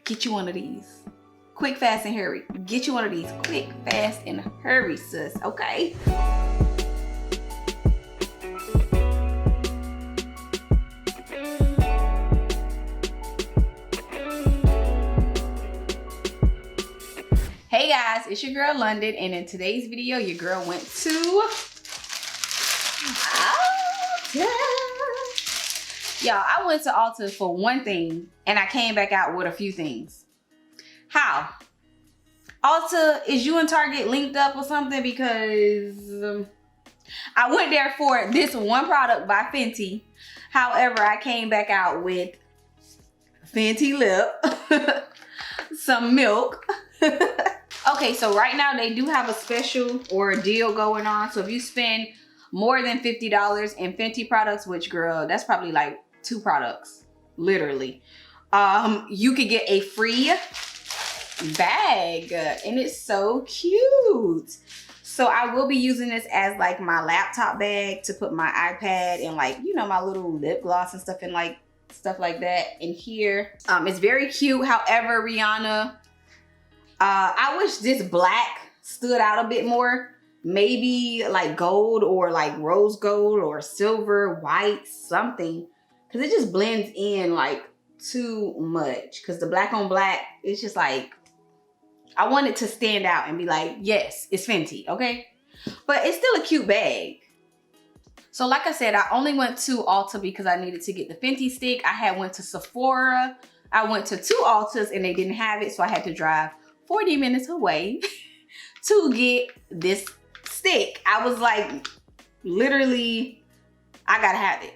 get you one of these. Quick, fast, and hurry. Get you one of these. Quick, fast, and hurry, sis. Okay? Hey guys, it's your girl London, and in today's video, your girl went to Ulta. Y'all, I went to Ulta for one thing, and I came back out with a few things. How? Ulta, is you and Target linked up or something? Because I went there for this one product by Fenty. However, I came back out with Fenty lip, some milk. Okay, so right now they do have a special or a deal going on. So if you spend more than $50 in Fenty products, which girl, that's probably like 2 products, literally, you could get a free bag, and it's so cute. So I will be using this as like my laptop bag to put my iPad and, like, you know, my little lip gloss and stuff, and like stuff like that in here. It's very cute. However, Rihanna, I wish this black stood out a bit more. Maybe like gold or like rose gold or silver, white, something. Because it just blends in like too much. Because the black on black, it's just like, I want it to stand out and be like, yes, it's Fenty, okay? But it's still a cute bag. So like I said, I only went to Ulta because I needed to get the Fenty stick. I had went to Sephora. I went to 2 Ultas and they didn't have it. So I had to drive 40 minutes away to get this stick. I was like, literally, I gotta have it.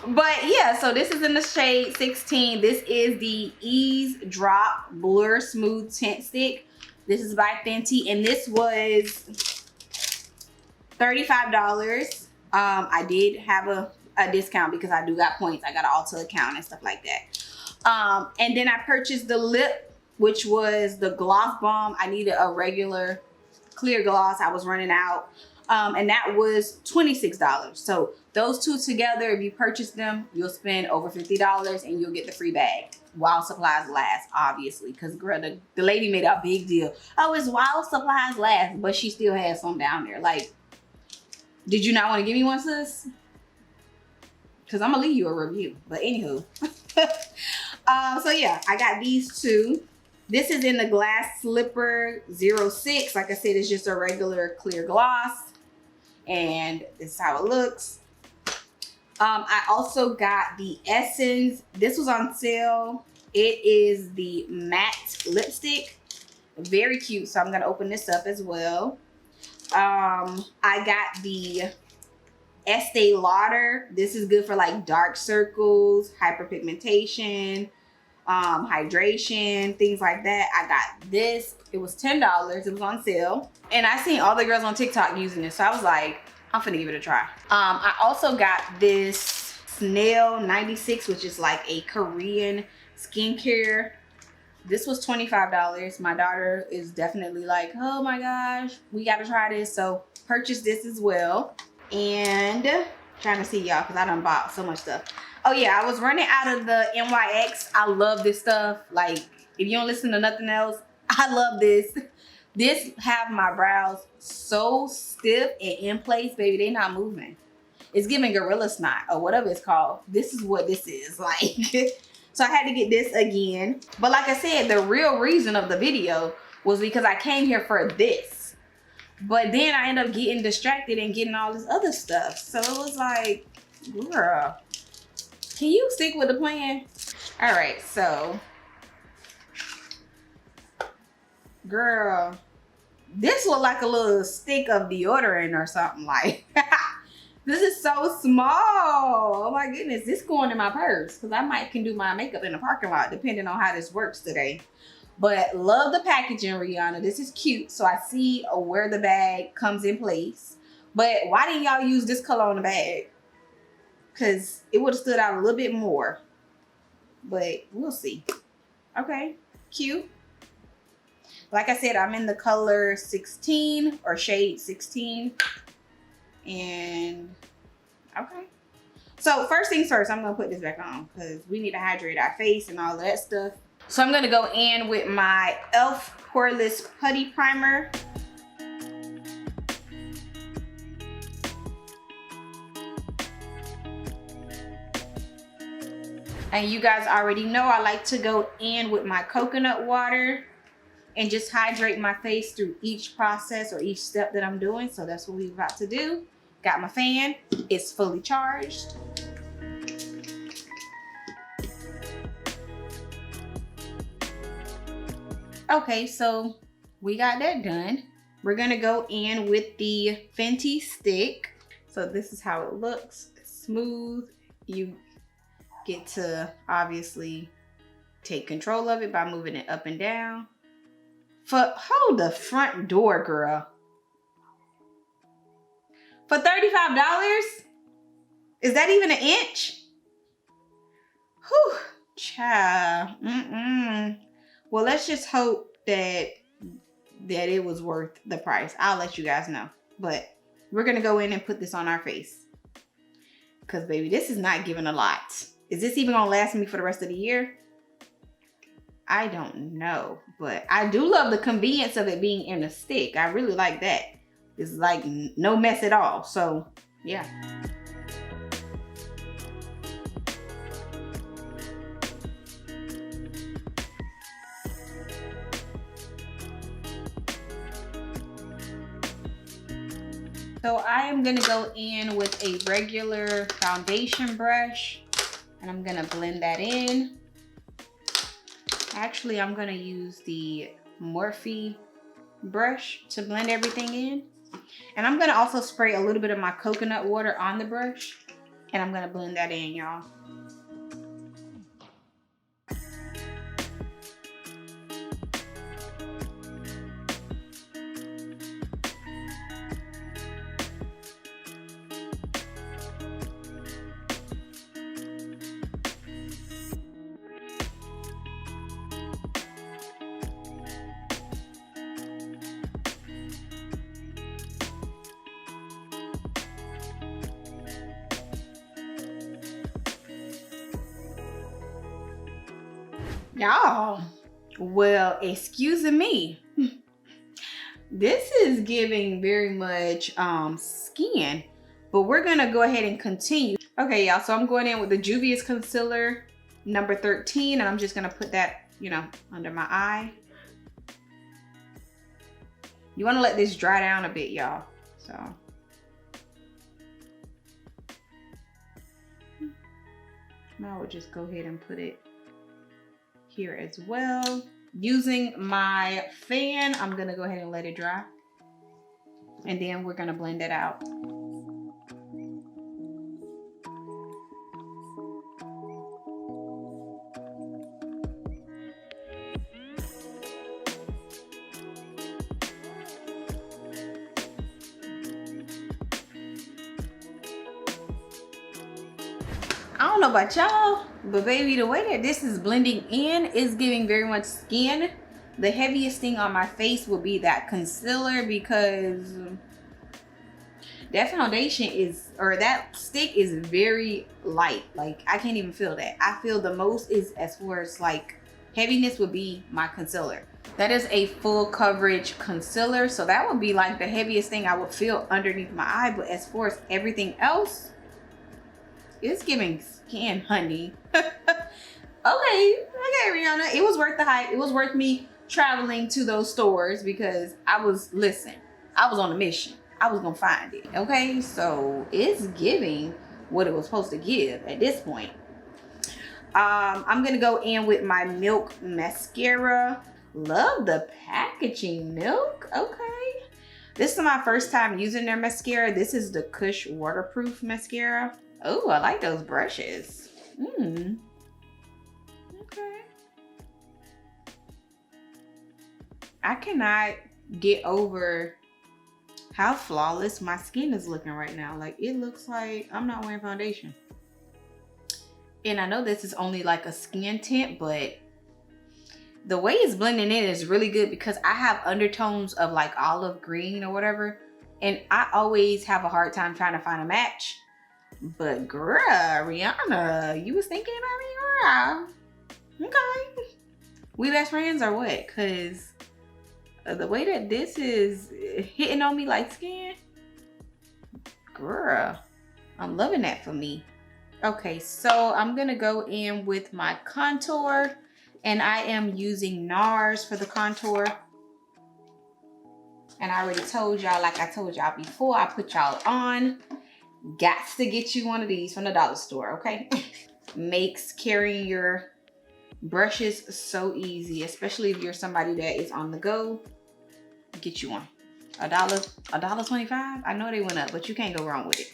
But yeah, so this is in the shade 16. This is the Ease Drop Blur Smooth Tint Stick. This is by Fenty, and this was $35. I did have a discount because I do got points. I got an Ulta account and stuff like that. And then I purchased the lip, which was the Gloss Bomb. I needed a regular clear gloss. I was running out. And that was $26. So those 2 together, if you purchase them, you'll spend over $50 and you'll get the free bag while supplies last, obviously. Because girl, the lady made a big deal. Oh, it's while supplies last, but she still has some down there. Like, did you not want to give me one, sis? Because I'm going to leave you a review. But anywho. So yeah, I got these 2. This is in the Glass Slipper 06. Like I said, it's just a regular clear gloss. And this is how it looks. I also got the Essence. This was on sale. It is the matte lipstick. Very cute. So I'm going to open this up as well. I got the Estee Lauder. This is good for like dark circles, hyperpigmentation, hydration, things like that. I got this. It was $10. It was on sale. And I seen all the girls on TikTok using this. So I was like, I'm finna give it a try. I also got this Snail 96, which is like a Korean skincare. This was $25. My daughter is definitely like, oh my gosh, we gotta try this. So purchase this as well. And trying to see y'all, because I done bought so much stuff. Oh yeah, I was running out of the NYX. I love this stuff. Like, if you don't listen to nothing else, I love this. This have my brows so stiff and in place, baby. They not moving. It's giving gorilla snot or whatever it's called. This is what this is like. So I had to get this again. But like I said, the real reason of the video was because I came here for this. But then I ended up getting distracted and getting all this other stuff. So it was like, girl, can you stick with the plan? All right, so girl, this look like a little stick of deodorant or something. Like, this is so small. Oh my goodness, this going in my purse because I can do my makeup in the parking lot depending on how this works today. But love the packaging, Rihanna. This is cute. So I see where the bag comes in place. But why didn't y'all use this color on the bag? Because it would have stood out a little bit more. But we'll see. Okay, cute. Like I said, I'm in the color 16 or shade 16. And okay. So first things first, I'm gonna put this back on because we need to hydrate our face and all that stuff. So I'm gonna go in with my e.l.f. Poreless Putty Primer. And you guys already know I like to go in with my coconut water and just hydrate my face through each process or each step that I'm doing. So that's what we're about to do. Got my fan, it's fully charged. Okay, so we got that done. We're gonna go in with the Fenty stick. So this is how it looks, it's smooth. You get to obviously take control of it by moving it up and down. Hold the front door, girl. For $35? Is that even an inch? Whew, child. Well, let's just hope that it was worth the price. I'll let you guys know. But we're gonna go in and put this on our face. Cause baby, this is not giving a lot. Is this even gonna last me for the rest of the year? I don't know, but I do love the convenience of it being in a stick. I really like that. It's like no mess at all. So yeah. So I am gonna go in with a regular foundation brush and I'm gonna blend that in. Actually, I'm gonna use the Morphe brush to blend everything in. And I'm gonna also spray a little bit of my coconut water on the brush and I'm gonna blend that in, y'all. Y'all, well, excuse me. This is giving very much skin, but we're gonna go ahead and continue. Okay, y'all, so I'm going in with the Juvia's Concealer number 13, and I'm just gonna put that, you know, under my eye. You wanna let this dry down a bit, y'all, so. Now I would just go ahead and put it here as well. Using my fan, I'm gonna go ahead and let it dry. And then we're gonna blend it out. I don't know about y'all, but baby, the way that this is blending in is giving very much skin. The heaviest thing on my face will be that concealer because that foundation is, or that stick is very light. Like I can't even feel that. I feel the most is as far as like heaviness would be my concealer. That is a full coverage concealer. So that would be like the heaviest thing I would feel underneath my eye. But as far as everything else, it's giving skin, honey. Okay, Rihanna. It was worth the hype. It was worth me traveling to those stores because I was on a mission. I was gonna find it. Okay, so it's giving what it was supposed to give at this point. I'm gonna go in with my Milk mascara. Love the packaging, Milk. Okay. This is my first time using their mascara. This is the Kush Waterproof Mascara. Oh, I like those brushes. Okay. I cannot get over how flawless my skin is looking right now. Like, it looks like I'm not wearing foundation. And I know this is only like a skin tint, but the way it's blending in is really good because I have undertones of like olive green or whatever. And I always have a hard time trying to find a match. But girl, Rihanna, you was thinking about me, girl. Okay. We best friends or what? Cause the way that this is hitting on me like skin, girl, I'm loving that for me. Okay, so I'm gonna go in with my contour, and I am using NARS for the contour. And I already told y'all, like I told y'all before I put y'all on, gots to get you one of these from the dollar store, okay? Makes carrying your brushes so easy, especially if you're somebody that is on the go. Get you one. $1.25. I know they went up, but you can't go wrong with it.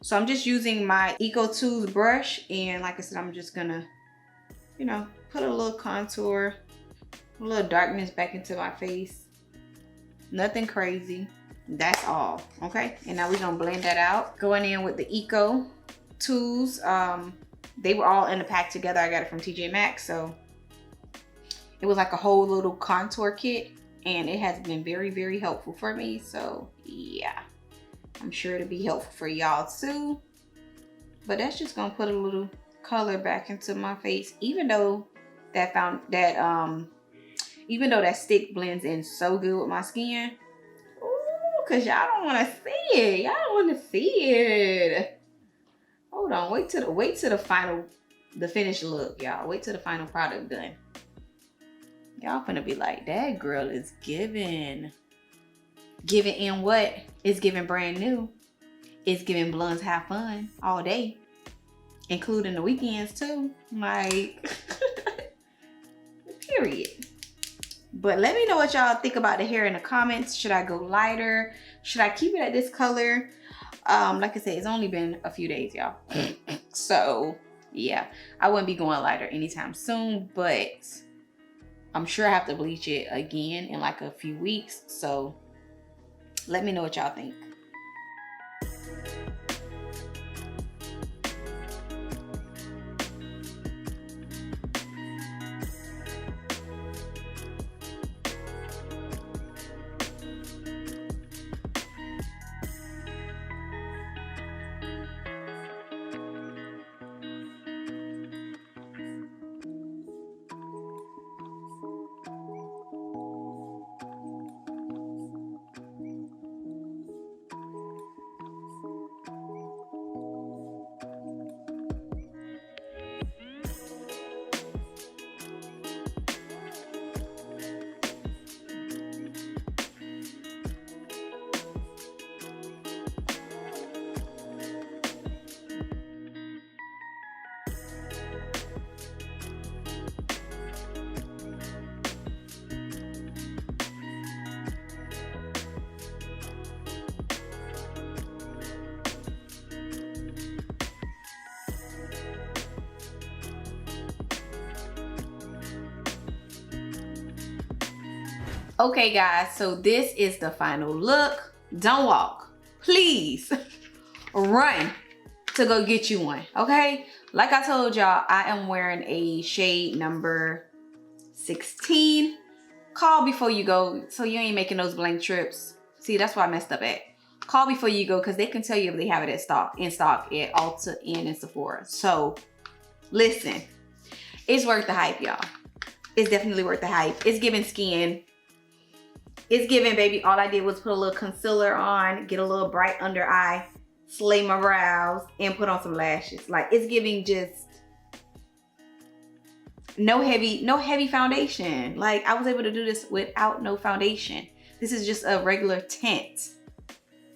So I'm just using my Eco Tools brush, and like I said, I'm just gonna, you know, put a little contour, a little darkness back into my face. Nothing crazy. That's all, okay? And now we're gonna blend that out. Going in with the Eco Tools. They were all in the pack together. I got it from TJ Maxx, so it was like a whole little contour kit, and it has been very, very helpful for me. So yeah, I'm sure it'll be helpful for y'all too. But that's just gonna put a little color back into my face, even though that stick blends in so good with my skin. Ooh, cause y'all don't want to see it. Y'all don't want to see it. Hold on, wait till the finished look, y'all. Wait till the final product done. Y'all finna be like, that girl is giving. Giving in what? It's giving brand new. It's giving blondes have fun all day, including the weekends too. Like, period. But let me know what y'all think about the hair in the comments. Should I go lighter? Should I keep it at this color? Like I said, it's only been a few days, y'all. So yeah, I wouldn't be going lighter anytime soon, but I'm sure I have to bleach it again in like a few weeks. So let me know what y'all think. Okay guys, so this is the final look. Don't walk, please. Run to go get you one, okay? Like I told y'all, I am wearing a shade number 16. Call before you go, so you ain't making those blank trips. See, that's why I messed up at. Call before you go, because they can tell you if they have it in stock at Ulta and in Sephora. So listen, it's worth the hype, y'all. It's definitely worth the hype. It's giving skin. It's giving, baby. All I did was put a little concealer on, get a little bright under eye, slay my brows, and put on some lashes. Like, it's giving just no heavy foundation. Like, I was able to do this without no foundation. This is just a regular tint.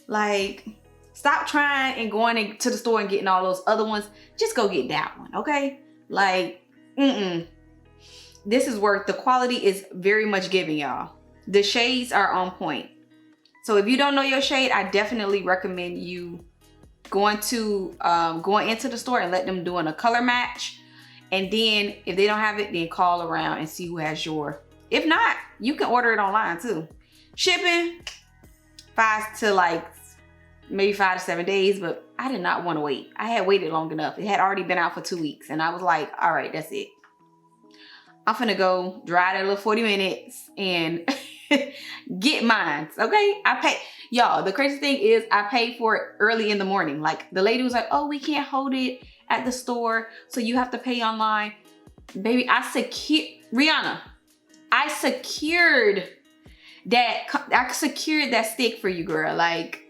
Like, stop trying and going to the store and getting all those other ones. Just go get that one, okay? Like, this is worth, the quality is very much giving, y'all. The shades are on point. So if you don't know your shade, I definitely recommend you going into the store and let them do a color match. And then if they don't have it, then call around and see who has your. If not, you can order it online too. Shipping, maybe 5 to 7 days, but I did not want to wait. I had waited long enough. It had already been out for 2 weeks, and I was like, all right, that's it. I'm finna go dry that little 40 minutes and get mine, okay? I pay, y'all, the crazy thing is I paid for it early in the morning. Like, the lady was like, oh, we can't hold it at the store, so you have to pay online. Baby, Rihanna, I secured that stick for you, girl. Like,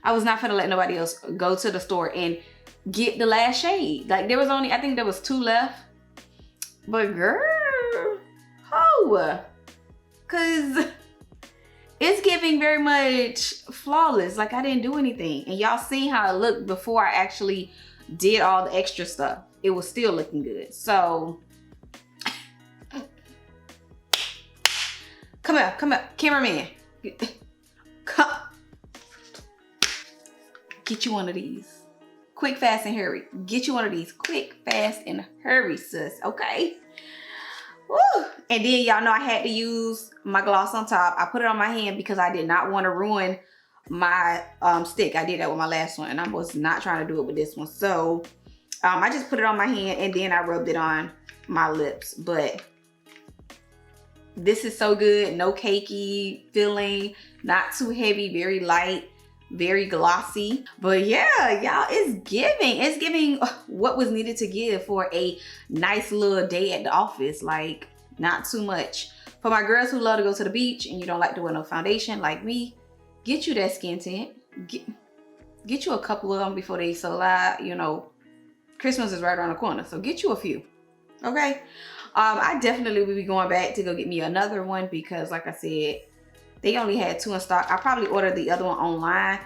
I was not gonna let nobody else go to the store and get the last shade. Like, there was only, I think there was 2 left. But girl, cause it's giving very much flawless. Like, I didn't do anything. And y'all seen how it looked before I actually did all the extra stuff. It was still looking good. So come here, cameraman. Come. Get you one of these. Quick, fast, and hurry. Get you one of these. Quick, fast, and hurry, sis. Okay? Woo. And then y'all know I had to use my gloss on top. I put it on my hand because I did not want to ruin my stick. I did that with my last one, and I was not trying to do it with this one. So I just put it on my hand, and then I rubbed it on my lips. But this is so good. No cakey feeling. Not too heavy. Very light. Very glossy. But yeah, y'all, it's giving what was needed to give for a nice little day at the office. Like, not too much. For my girls who love to go to the beach and you don't like to wear no foundation like me, get you that skin tint. Get you a couple of them before they sold out. You know, Christmas is right around the corner, so get you a few. Okay? I definitely will be going back to go get me another one because, like I said, they only had 2 in stock. I probably ordered the other one online.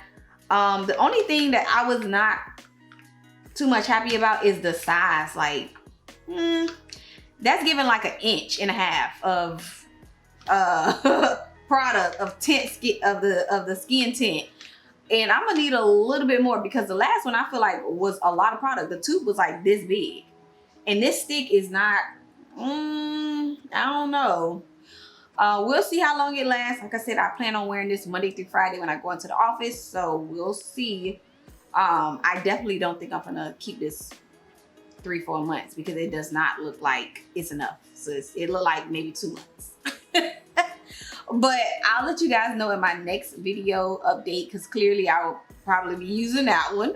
The only thing that I was not too much happy about is the size. Like, that's giving like 1.5 inches of product of the skin tint. And I'm gonna need a little bit more because the last one I feel like was a lot of product. The tube was like this big. And this stick is not, I don't know. We'll see how long it lasts. Like I said, I plan on wearing this Monday through Friday when I go into the office. So we'll see. I definitely don't think I'm gonna keep this 3-4 months because it does not look like it's enough. So it look like maybe 2 months. But I'll let you guys know in my next video update because clearly I'll probably be using that one.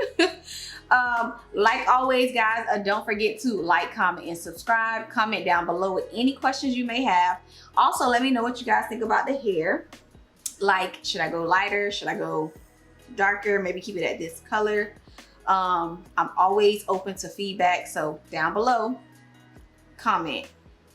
Like always, guys, don't forget to like, comment, and subscribe. Comment down below with any questions you may have. Also, let me know what you guys think about the hair. Like, should I go lighter? Should I go darker? Maybe keep it at this color. I'm always open to feedback, so down below, comment.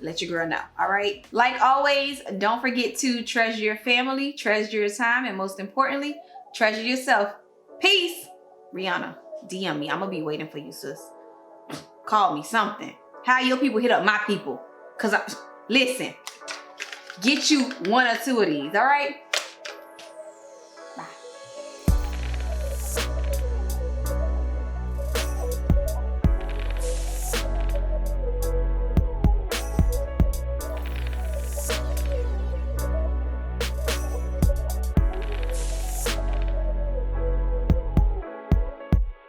Let your girl know. All right. Like always, don't forget to treasure your family, treasure your time, and most importantly, treasure yourself. Peace. Rihanna, DM me. I'm gonna be waiting for you, sis. Call me something. How your people hit up my people? Cause listen, get you 1 or 2 of these. All right.